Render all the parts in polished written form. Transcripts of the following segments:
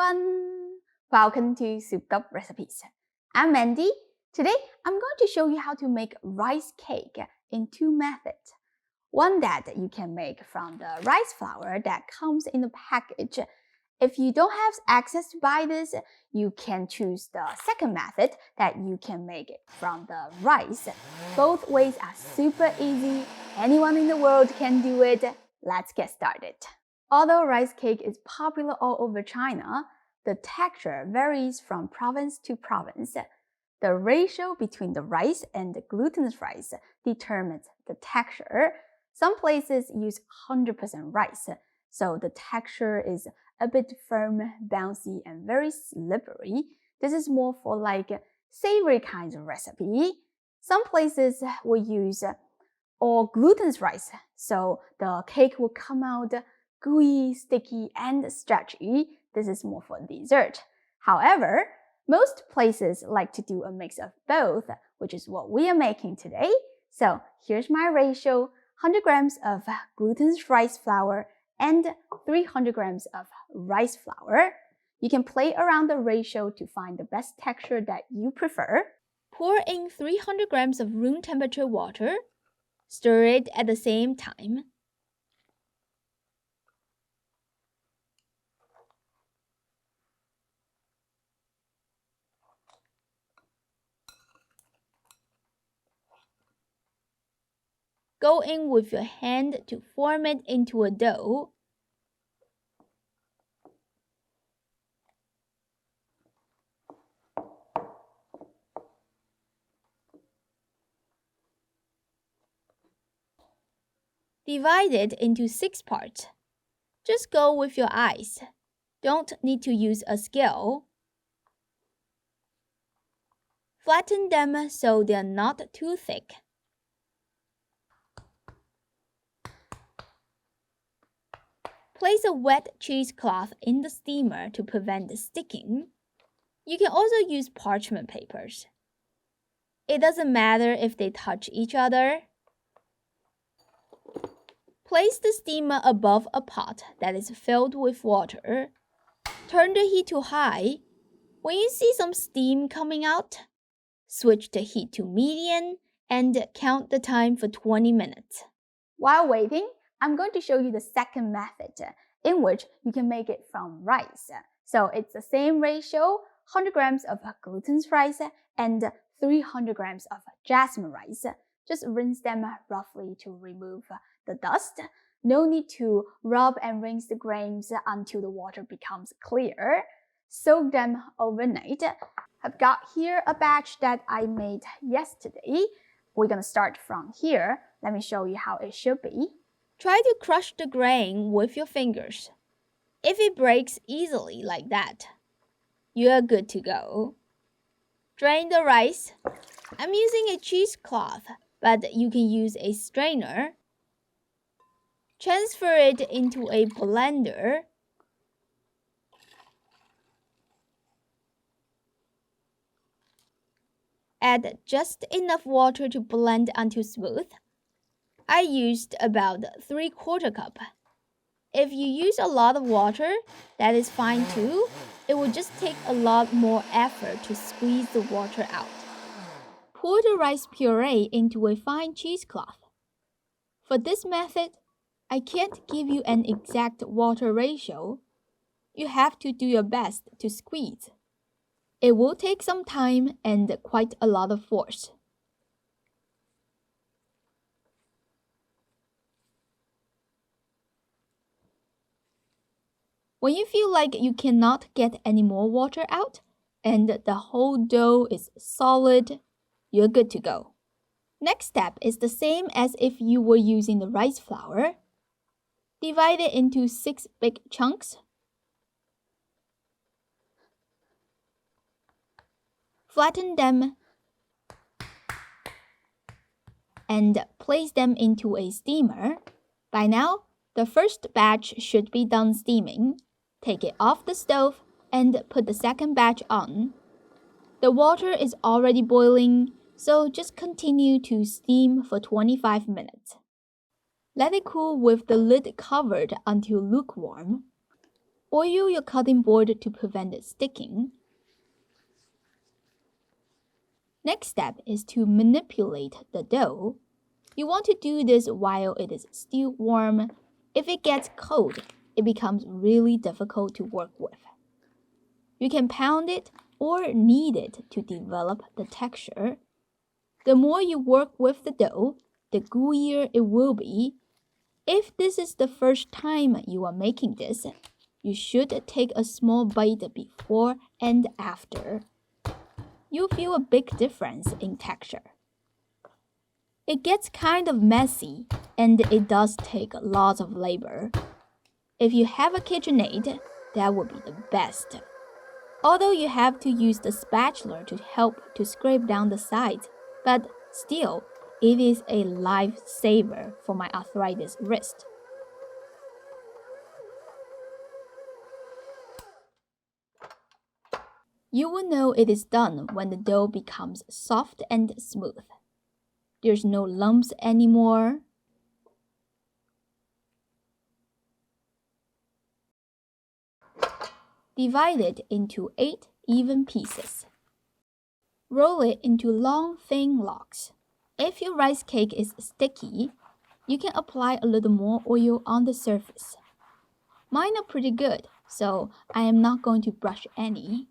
everyone! Welcome to Souped Up Recipes. I'm Mandy. Today, I'm going to show you how to make rice cake in two methods. One that you can make from the rice flour that comes in the package. If you don't have access to buy this, you can choose the second method that you can make it from the rice. Both ways are super easy. Anyone in the world can do it. Let's get started. Although rice cake is popular all over China, the texture varies from province to province. The ratio between the rice and the glutinous rice determines the texture. Some places use 100% rice, so the texture is a bit firm, bouncy, and very slippery. This is more for like savory kinds of recipe. Some places will use all glutinous rice, so the cake will come out gooey, sticky, and stretchy. This is more for dessert. However, most places like to do a mix of both, which is what we are making today. So here's my ratio: 100 grams of glutinous rice flour and 300 grams of rice flour. You can play around the ratio to find the best texture that you prefer. Pour in 300 grams of room temperature water. Stir it at the same time. Go in with your hand to form it into a dough. Divide it into 6 parts. Just go with your eyes. Don't need to use a scale. Flatten them so they're not too thick. Place a wet cheesecloth in the steamer to prevent sticking. You can also use parchment papers. It doesn't matter if they touch each other. Place the steamer above a pot that is filled with water. Turn the heat to high. When you see some steam coming out, switch the heat to medium and count the time for 20 minutes. While waiting, I'm going to show you the second method in which you can make it from rice. So it's the same ratio: 100 grams of glutinous rice and 300 grams of jasmine rice. Just rinse them roughly to remove the dust. No need to rub and rinse the grains until the water becomes clear. Soak them overnight. I've got here a batch that I made yesterday. We're gonna start from here. Let me show you how it should be. Try to crush the grain with your fingers. If it breaks easily like that, you're good to go. Drain the rice. I'm using a cheesecloth, but you can use a strainer. Transfer it into a blender. Add just enough water to blend until smooth. I used about 3/4 cup. If you use a lot of water, that is fine too. It will just take a lot more effort to squeeze the water out. Pour the rice puree into a fine cheesecloth. For this method, I can't give you an exact water ratio. You have to do your best to squeeze. It will take some time and quite a lot of force. When you feel like you cannot get any more water out and the whole dough is solid, you're good to go. Next step is the same as if you were using the rice flour. Divide it into 6 big chunks. Flatten them and place them into a steamer. By now, the first batch should be done steaming. Take it off the stove and put the second batch on. The water is already boiling, so just continue to steam for 25 minutes. Let it cool with the lid covered until lukewarm. Oil your cutting board to prevent it sticking. Next step is to manipulate the dough. You want to do this while it is still warm. If it gets cold, it becomes really difficult to work with. You can pound it or knead it to develop the texture. The more you work with the dough, the gooier it will be. If this is the first time you are making this, you should take a small bite before and after. You'll feel a big difference in texture. It gets kind of messy, and it does take lots of labor. If you have a KitchenAid, that would be the best. Although you have to use the spatula to help to scrape down the sides, but still, it is a lifesaver for my arthritis wrist. You will know it is done when the dough becomes soft and smooth. There's no lumps anymore. Divide it into 8 even pieces. Roll it into long, thin logs. If your rice cake is sticky, you can apply a little more oil on the surface. Mine are pretty good, so I am not going to brush any.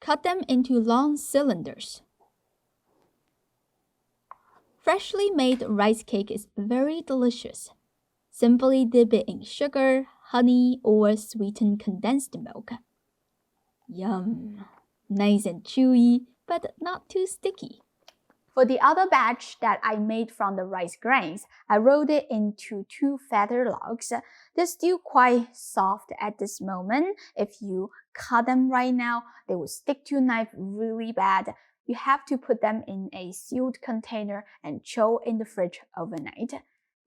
Cut them into long cylinders. Freshly made rice cake is very delicious. Simply dip it in sugar, honey, or sweetened condensed milk. Yum! Nice and chewy, but not too sticky. For the other batch that I made from the rice grains, I rolled it into 2 feather logs. They're still quite soft at this moment. If you cut them right now, they will stick to your knife really bad. You have to put them in a sealed container and chill in the fridge overnight.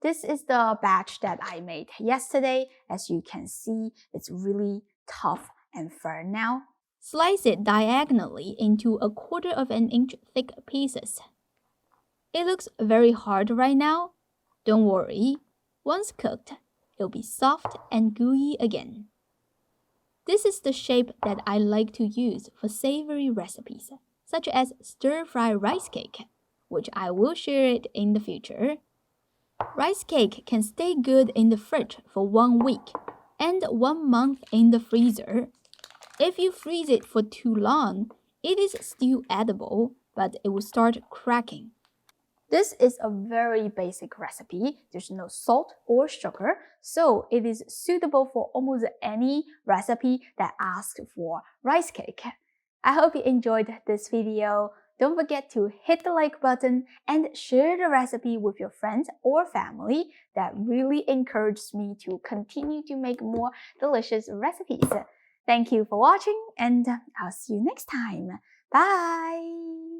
This is the batch that I made yesterday. As you can see, it's really tough and firm now. Slice it diagonally into 1/4 of an inch thick pieces. It looks very hard right now. Don't worry. Once cooked, it'll be soft and gooey again. This is the shape that I like to use for savory recipes, such as stir-fry rice cake, which I will share it in the future. Rice cake can stay good in the fridge for 1 week and 1 month in the freezer. If you freeze it for too long, it is still edible, but it will start cracking. This is a very basic recipe. There's no salt or sugar, so it is suitable for almost any recipe that asks for rice cake. I hope you enjoyed this video. Don't forget to hit the like button and share the recipe with your friends or family. That really encourages me to continue to make more delicious recipes. Thank you for watching, and I'll see you next time. Bye!